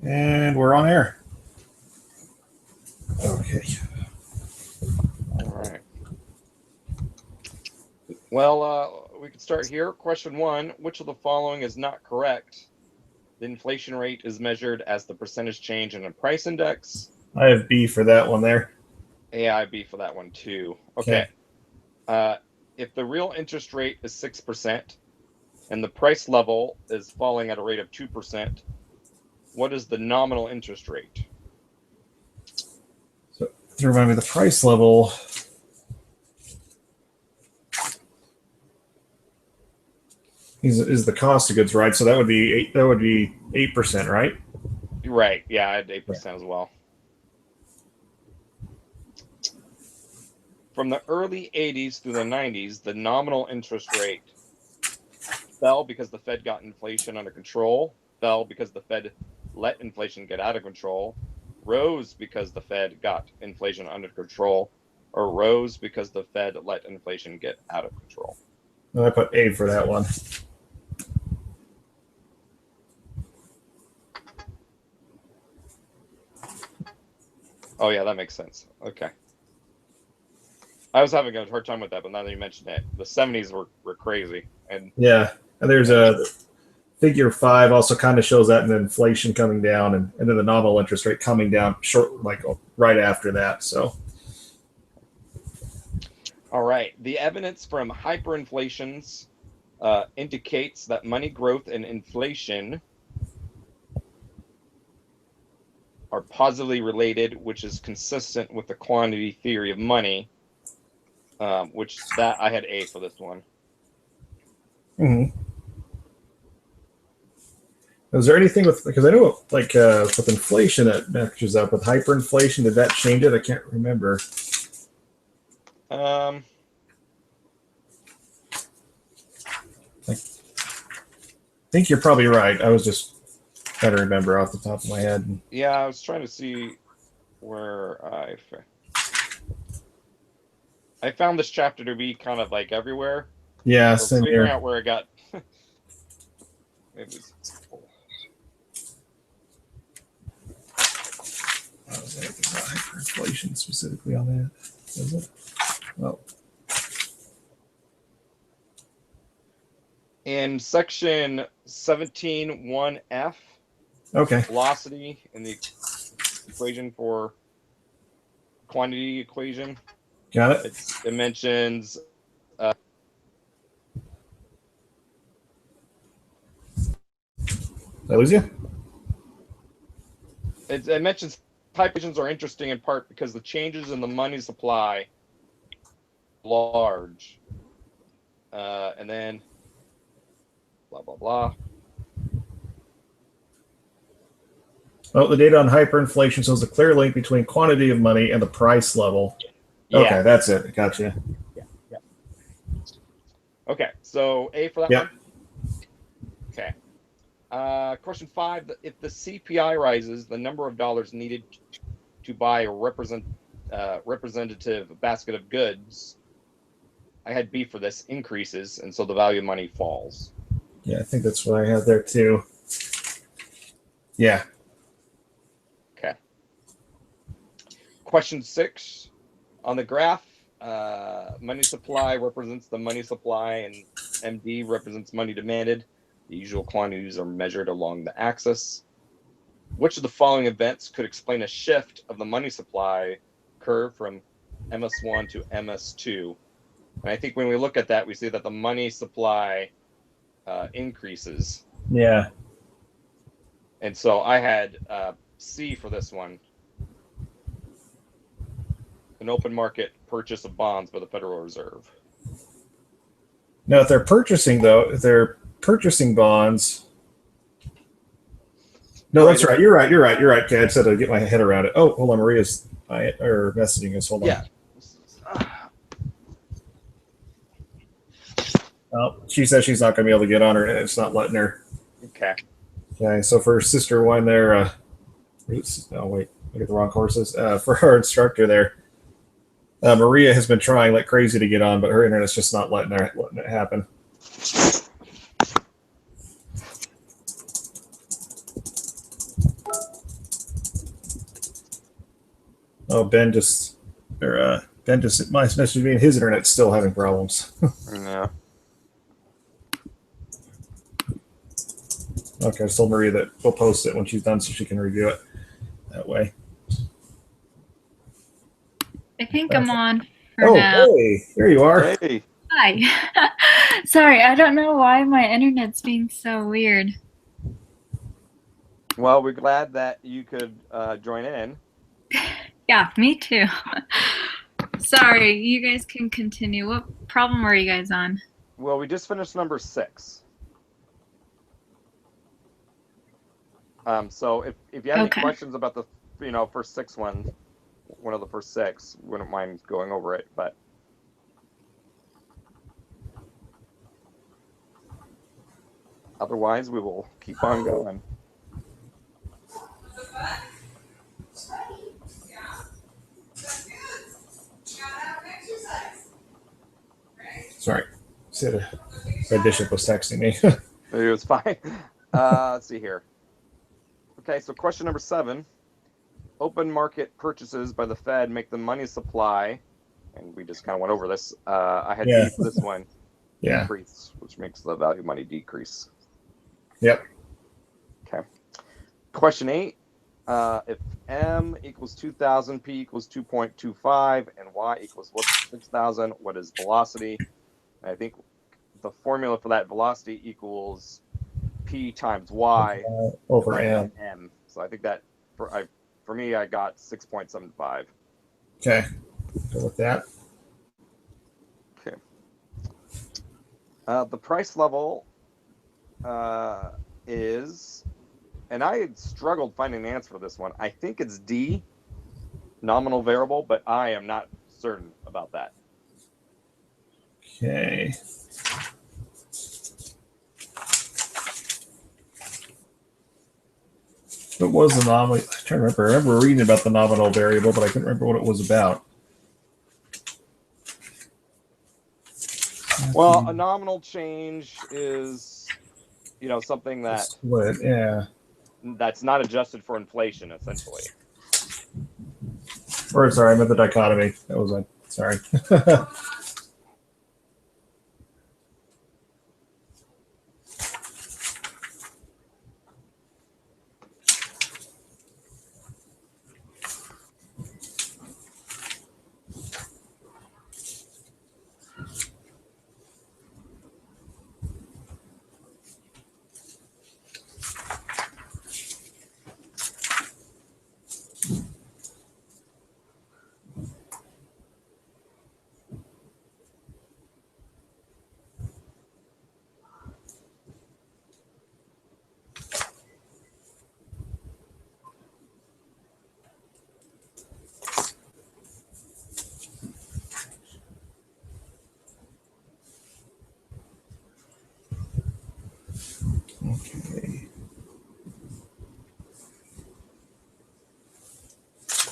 And we're on air. Okay. All right. Well, we can start here. Question 1, which of the following is not correct? The inflation rate is measured as the percentage change in a price index. I have B for that one there. AIB for that one too. Okay. If the real interest rate is 6% and the price level is falling at a rate of 2%, what is the nominal interest rate? So to remind me, the price level is the cost of goods, right? So that would be 8%, right? Right. Yeah, I had 8% as well. From the early 80s through the 90s, the nominal interest rate fell because the Fed got inflation under control, fell because the Fed let inflation get out of control, rose because the Fed got inflation under control, or rose because the Fed let inflation get out of control. No, I put A for that one. Oh, yeah, that makes sense. Okay. I was having a hard time with that, but now that you mentioned it, the 70s were crazy. And yeah, and there's a figure 5 also kind of shows that, and then inflation coming down, and then the nominal interest rate coming down right after that. So, all right, the evidence from hyperinflations indicates that money growth and inflation are positively related, which is consistent with the quantity theory of money. Which that I had A for this one. mm-hmm. Was there anything because I know with inflation that matches up with hyperinflation? Did that change it? I can't remember. I think you're probably right. I was just trying to remember off the top of my head. Yeah, I was trying to see where I found this chapter to be kind of like everywhere. Yeah, so same figuring here. out where it got. Hyperinflation specifically on that, is it? Well, in section 17.1F, okay, velocity in the equation for quantity equation. Got it. It mentions. Did I lose you? It mentions hyperinflations are interesting in part because the changes in the money supply are large. And then blah, blah, blah. Oh, the data on hyperinflation shows a clear link between quantity of money and the price level. Yeah. Okay, that's it. Gotcha. Yeah. Okay, so A for that one? Okay. Question 5, if the CPI rises, the number of dollars needed to buy a representative basket of goods, I had B for this, increases, and so the value of money falls. Yeah, I think that's what I had there too. Yeah. Okay. Question 6, on the graph, money supply represents the money supply and MD represents money demanded. The usual quantities are measured along the axis. Which of the following events could explain a shift of the money supply curve from MS1 to MS2? And I think when we look at that, we see that the money supply increases. Yeah. And so I had C for this one. An open market purchase of bonds by the Federal Reserve. Now, if they're purchasing bonds. No, that's right. You're right. Okay, I just had to get my head around it. Oh, hold on. Maria's messaging us. Hold on. Yeah. Oh, she says she's not going to be able to get on her. It's not letting her. Okay. Okay. So for sister one there, oh wait, I get the wrong courses. For our instructor there, Maria has been trying like crazy to get on, but her internet's just not letting it happen. Oh, Ben just messaged me and his internet's still having problems. Yeah. Okay, I just told Maria that we'll post it when she's done so she can review it that way. I think I'm on for Oh, now. hey, here you are. Hey. Hi. Sorry, I don't know why my internet's being so weird. Well, we're glad that you could join in. Yeah, me too. Sorry, you guys can continue. What problem were you guys on? Well, we just finished number 6. So if you have Okay. any questions about the first 6 one of the first 6, wouldn't mind going over it, but otherwise we will keep on going. Sorry, Bishop was texting me. It was fine. Let's see here. Okay, so question number 7. Open market purchases by the Fed make the money supply, and we just kind of went over this. I had Yeah. D for this one. Yeah. Decrease, which makes the value of money decrease. Yep. Okay. Question 8. If M equals 2,000, P equals 2.25, and Y equals 6,000, what is velocity? And I think the formula for that velocity equals P times Y Over divided M. by M. So I think that for me, I got 6.75. Okay. Go with that. Okay. The price level is, and I had struggled finding an answer for this one. I think it's D, nominal variable, but I am not certain about that. Okay. What was the nominal? I'm trying to remember. I remember reading about the nominal variable, but I couldn't remember what it was about. Well, a nominal change is, something Split, yeah. that's not adjusted for inflation, essentially. Or sorry, I meant the dichotomy. That was it. Sorry. Okay.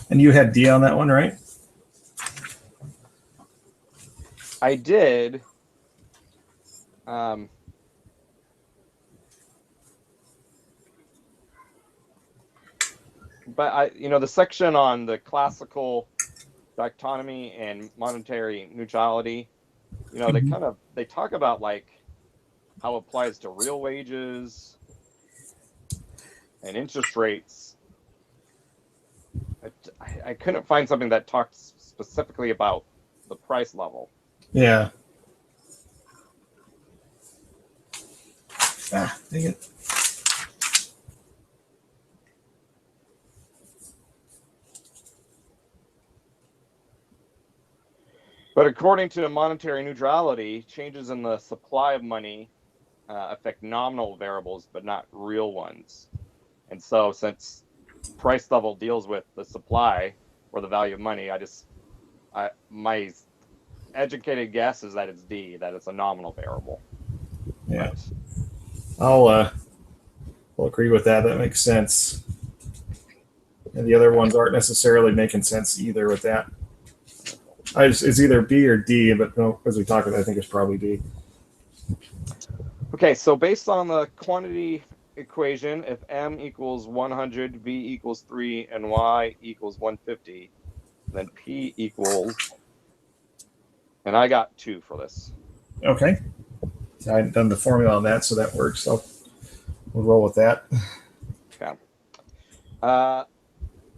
And you had D on that one, right? I did. But the section on the classical dichotomy and monetary neutrality, they talk about like how it applies to real wages and interest rates. I couldn't find something that talked specifically about the price level. Yeah. Ah, dang it. But according to monetary neutrality, changes in the supply of money affect nominal variables, but not real ones. And so since price level deals with the supply or the value of money, my educated guess is that it's D, that it's a nominal variable. Yeah. But I'll agree with that. That makes sense. And the other ones aren't necessarily making sense either with that. It's either B or D, but no, as we talked about, I think it's probably D. okay, so based on the quantity equation, if M equals 100, V equals 3, and Y equals 150, then P equals, and I got 2 for this. Okay. I hadn't done the formula on that, so that works. So we'll roll with that. Okay.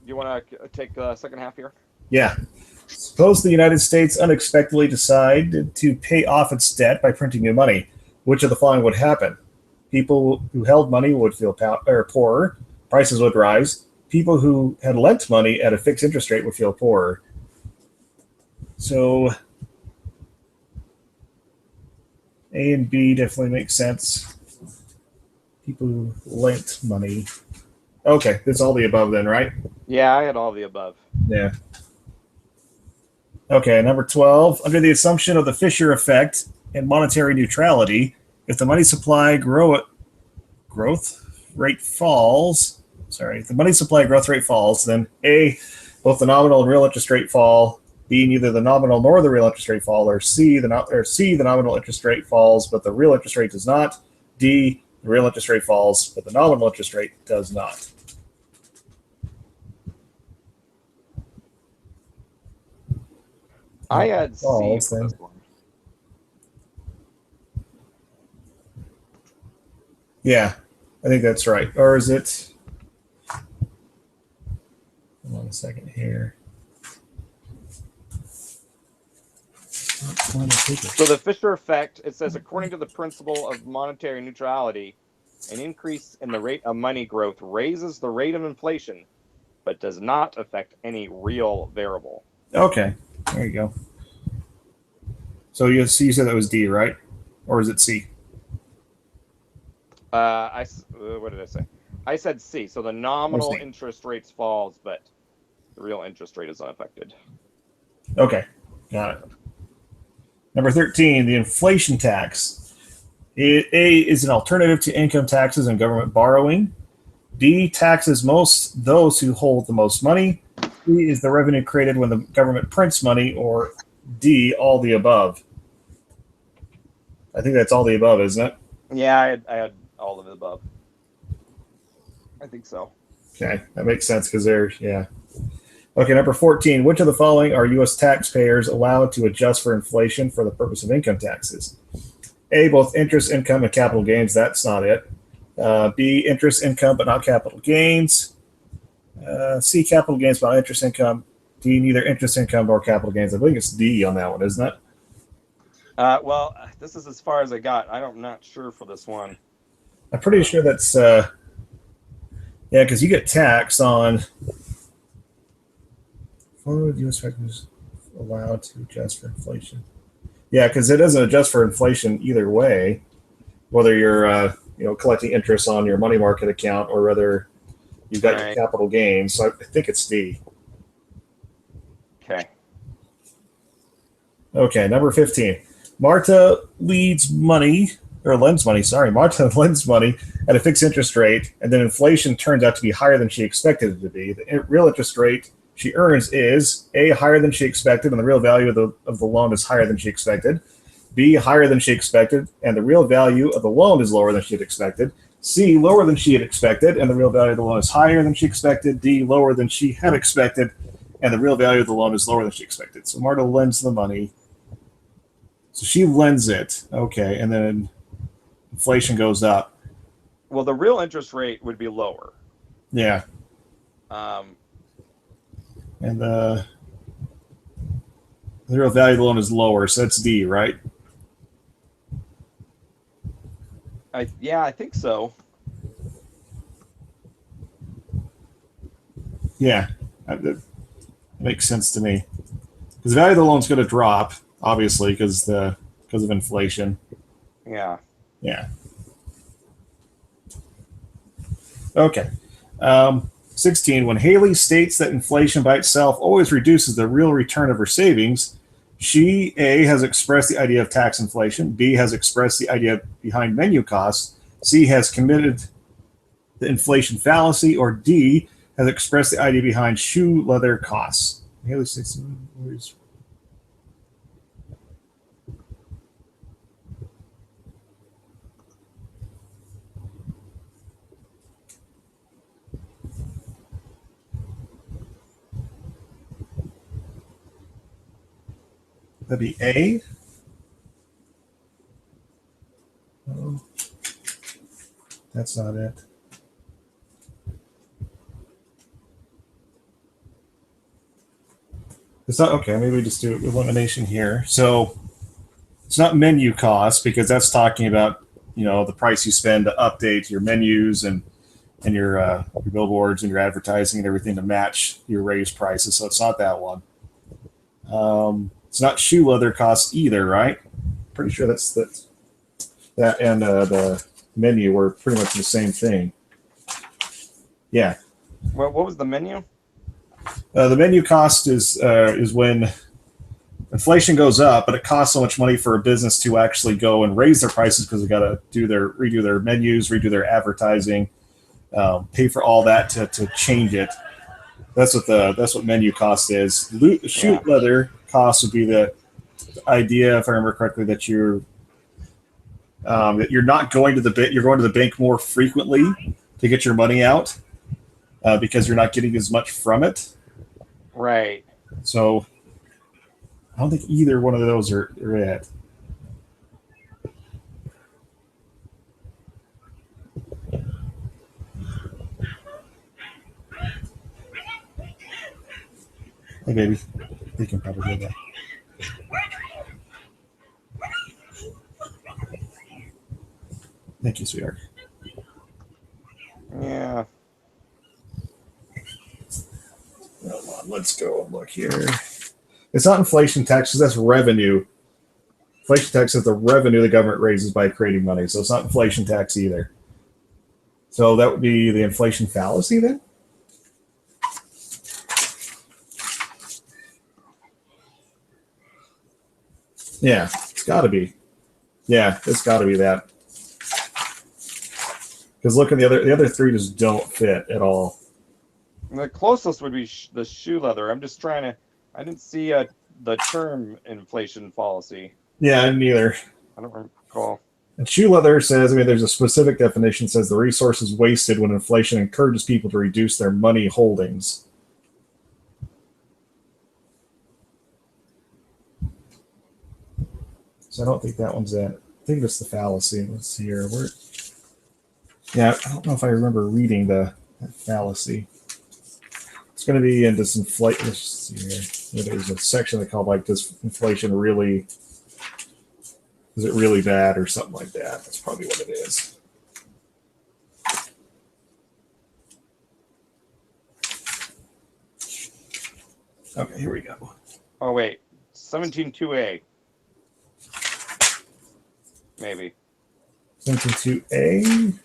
You want to take the second half here? Yeah. Suppose the United States unexpectedly decided to pay off its debt by printing new money. Which of the following would happen? People who held money would feel poorer. Prices would rise. People who had lent money at a fixed interest rate would feel poorer. So A and B definitely make sense. People who lent money. Okay, that's all the above then, right? Yeah, I had all the above. Yeah. Okay, number 12. Under the assumption of the Fisher effect and monetary neutrality, if the money supply growth rate falls, if the money supply growth rate falls, then A, both the nominal and real interest rate fall. B, neither the nominal nor the real interest rate fall. Or C, the nominal interest rate falls, but the real interest rate does not. D, the real interest rate falls, but the nominal interest rate does not. I had C Falls, for then. this one. Yeah, I think that's right. Or is it? Hold on a second here. So the Fisher effect, it says, according to the principle of monetary neutrality, an increase in the rate of money growth raises the rate of inflation, but does not affect any real variable. Okay, there you go. So you said that was D, right? Or is it C? What did I say? I said C. So the nominal C. interest rates falls, but the real interest rate is unaffected. Okay, got it. Number 13, the inflation tax. A is an alternative to income taxes and government borrowing. D taxes most those who hold the most money. C is the revenue created when the government prints money. Or D, all the above. I think that's all the above, isn't it? Yeah, I had all of the above. I think so. Okay, that makes sense because yeah. Okay, number 14. Which of the following are U.S. taxpayers allowed to adjust for inflation for the purpose of income taxes? A, both interest income and capital gains. That's not it. B, interest income but not capital gains. C, capital gains but not interest income. D, neither interest income nor capital gains. I believe it's D on that one, isn't it? Well, this is as far as I got. I'm not sure for this one. I'm pretty sure that's because you get taxed on. Following U.S. taxpayers allowed to adjust for inflation. Yeah, because it doesn't adjust for inflation either way, whether you're collecting interest on your money market account or whether you've got your capital gains. So I think it's D. Okay. Okay, number 15. Marta lends money. Marta lends money at a fixed interest rate, and then inflation turns out to be higher than she expected it to be. The real interest rate she earns is A, higher than she expected, and the real value of the loan is higher than she expected. B, higher than she expected, and the real value of the loan is lower than she had expected. C, lower than she had expected, and the real value of the loan is higher than she expected. D, lower than she had expected, and the real value of the loan is lower than she expected. So Marta lends the money. So she lends it. Okay, and then inflation goes up. Well, the real interest rate would be lower. Yeah. And the real value of the loan is lower, so that's D, right? I think so. Yeah, that makes sense to me. Because the value of the loan is going to drop, obviously, because of inflation. Yeah. Yeah. Okay. 16. When Haley states that inflation by itself always reduces the real return of her savings, she, A, has expressed the idea of tax inflation, B, has expressed the idea behind menu costs, C, has committed the inflation fallacy, or D, has expressed the idea behind shoe leather costs. Haley states always. That'd be A. Oh, that's not it. It's not okay. Maybe we just do elimination here. So it's not menu cost because that's talking about the price you spend to update your menus and your billboards and your advertising and everything to match your raised prices. So it's not that one. It's not shoe leather costs either, right? Pretty sure that and the menu were pretty much the same thing. Yeah. What was the menu? The menu cost is when inflation goes up, but it costs so much money for a business to actually go and raise their prices because they got to redo their menus, redo their advertising, pay for all that to change it. That's what menu cost is. Shoe leather cost would be the idea, if I remember correctly, that you're not going to you're going to the bank more frequently to get your money out because you're not getting as much from it. Right. So I don't think either one of those are it. Hey, baby. They can probably do that. Thank you, sweetheart. Yeah. Hold on, let's go and look here. It's not inflation taxes, that's revenue. Inflation tax is the revenue the government raises by creating money, so it's not inflation tax either. So that would be the inflation fallacy then? Yeah, it's got to be. Yeah, it's got to be that. Because look at the other three just don't fit at all. The closest would be the shoe leather. I'm just trying to. I didn't see the term inflation fallacy. Yeah, neither. I don't recall. And shoe leather says, there's a specific definition, says the resource is wasted when inflation encourages people to reduce their money holdings. So I don't think that one's it. I think it's the fallacy. Let's see here. Yeah, I don't know if I remember reading that fallacy. It's going to be in this inflation. Let's see here. There's a section they call does inflation really, is it really bad or something like that? That's probably what it is. Okay, here we go. Oh wait, 17.2a. Maybe. 17.2a.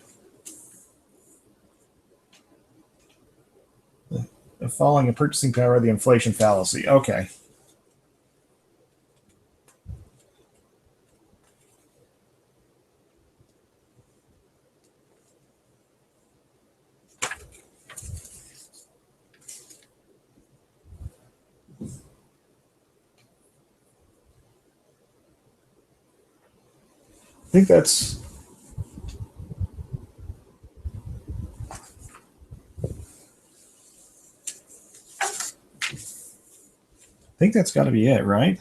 The following in purchasing power, the inflation fallacy. Okay. I think that's. I think that's got to be it, right?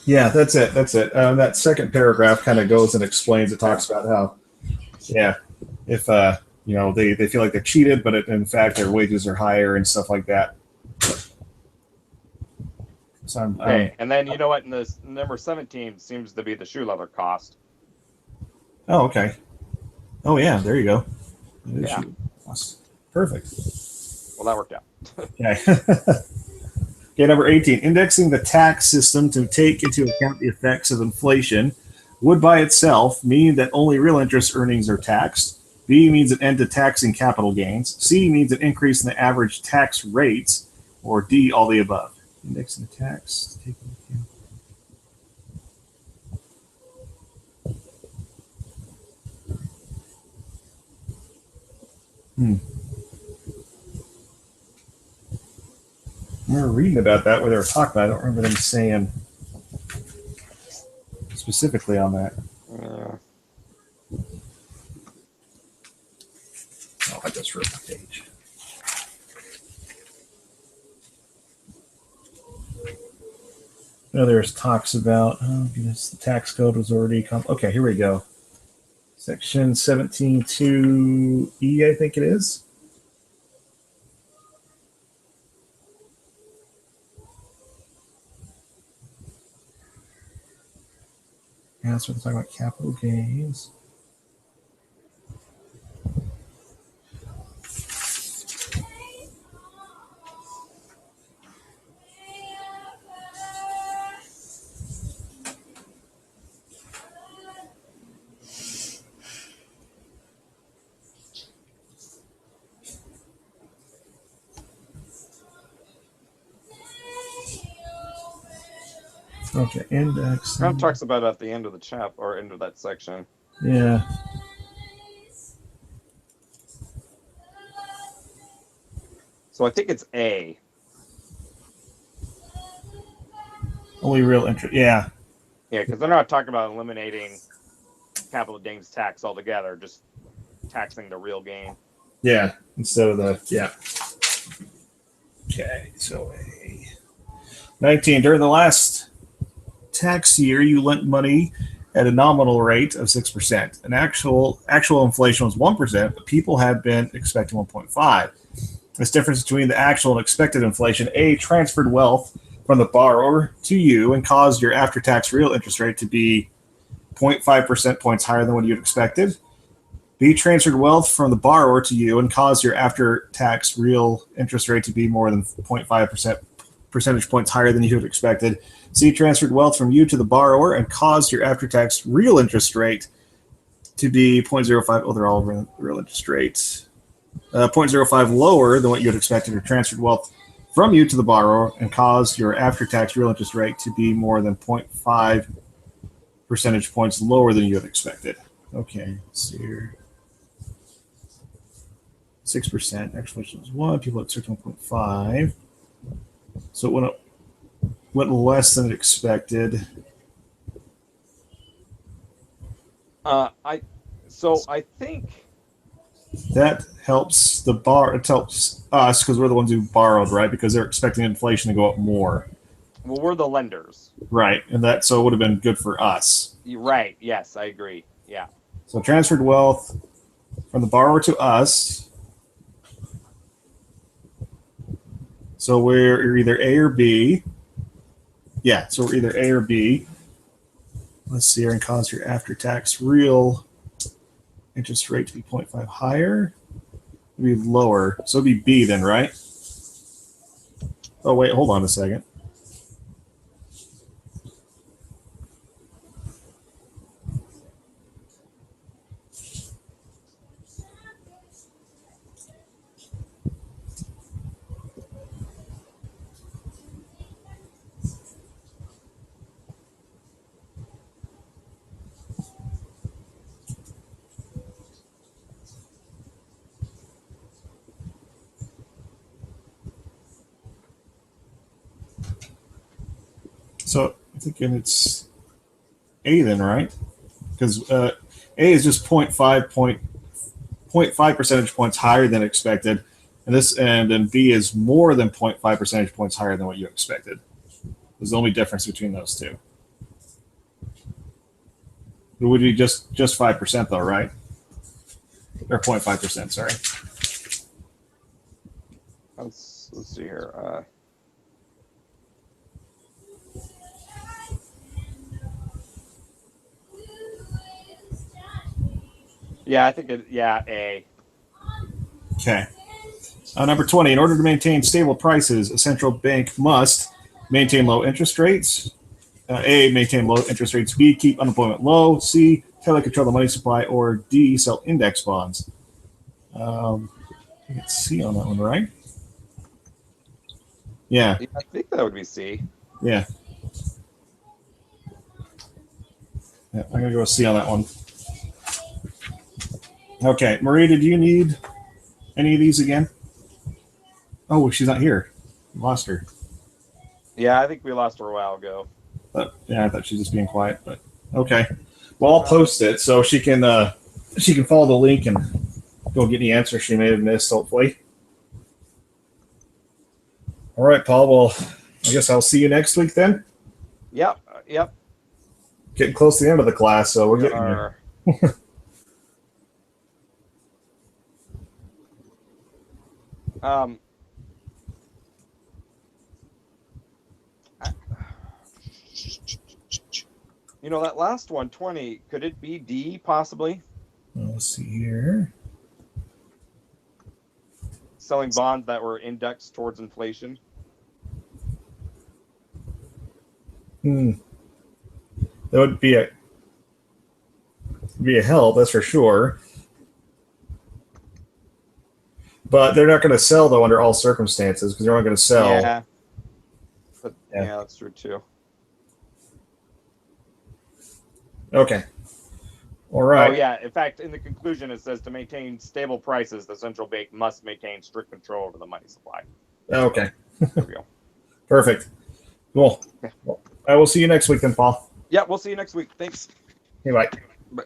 Yeah, that's it. That's it. That second paragraph kind of goes and explains. It talks about how, if they feel like they're cheated, but in fact their wages are higher and stuff like that. So okay, and then you know what? In the number 17 seems to be the shoe leather cost. Oh, okay. Oh yeah, there you go. Yeah. Perfect. Well, that worked out. Okay. Okay, number 18, indexing the tax system to take into account the effects of inflation would by itself mean that only real interest earnings are taxed. B means an end to taxing capital gains. C means an increase in the average tax rates. Or D, all the above. Indexing the tax to take into account. We were reading about that where they were talking about it. I don't remember them saying specifically on that. Oh, I just wrote the page. There's talks about, oh goodness, the tax code was already okay, here we go. Section 17.2E, I think it is. Yeah, that's what they're talking about, capital gains. Okay, index. Kind of talks about it at the end of the chapter or end of that section. Yeah. So I think it's A. Only real interest. Yeah. Yeah, because they're not talking about eliminating capital gains tax altogether, just taxing the real gain. Yeah. Instead of the, yeah. Okay, so A. 19. During the last tax year, you lent money at a nominal rate of 6%. An actual inflation was 1%, but people had been expecting 1.5. This difference between the actual and expected inflation, A, transferred wealth from the borrower to you and caused your after-tax real interest rate to be 0.5% points higher than what you'd expected. B, transferred wealth from the borrower to you and caused your after-tax real interest rate to be more than 0.5% percentage points higher than you had expected. C, transferred wealth from you to the borrower and caused your after-tax real interest rate to be 0.05. Oh, they're all real interest rates. 0.05 lower than what you had expected, or transferred wealth from you to the borrower and caused your after-tax real interest rate to be more than 0.5 percentage points lower than you had expected. Okay, let's see here. 6%. Actually, it was 1. People expect 1.5. So it went less than expected. I think that helps it helps us because we're the ones who borrowed, right? Because they're expecting inflation to go up more. Well, we're the lenders. Right. And so it would have been good for us. Right. Yes, I agree. Yeah. So transferred wealth from the borrower to us. So we're either A or B. Yeah, so we're either A or B. Let's see here, and cause your after-tax real interest rate to be 0.5 higher. It'd be lower. So it'd be B then, right? Oh, wait, hold on a second. So I'm thinking it's A then, right? Because A is just 0.5 percentage points higher than expected, and then B is more than 0.5 percentage points higher than what you expected. There's the only difference between those two. It would be just 5% though, right? Or 0.5%, sorry. Let's see here. Yeah, I think A. Okay. Number 20, in order to maintain stable prices, a central bank must maintain low interest rates. A, maintain low interest rates. B, keep unemployment low. C, tightly control the money supply. Or D, sell index bonds. I think it's C on that one, right? Yeah. I think that would be C. Yeah. I'm going to go with C on that one. Okay. Marie, did you need any of these again? Oh, she's not here. We lost her. Yeah, I think we lost her a while ago. But yeah, I thought she was just being quiet. But okay. Well, I'll post it so she can follow the link and go get the answer she may have missed. Hopefully. All right, Paul. Well, I guess I'll see you next week then. Yep. Yep. Getting close to the end of the class, so we're getting there. You know, that last 120, could it be D possibly? Let's see here. Selling bonds that were indexed towards inflation. That would be a help, that's for sure. But they're not going to sell though under all circumstances because they're not going to sell. Yeah. But, Yeah. yeah, that's true too. Okay. All right. Oh, yeah. In fact, in the conclusion, it says to maintain stable prices, the central bank must maintain strict control over the money supply. Okay. There we go. Perfect. Cool. Well, I will see you next week then, Paul. Yeah, we'll see you next week. Thanks. Hey, bye. Bye.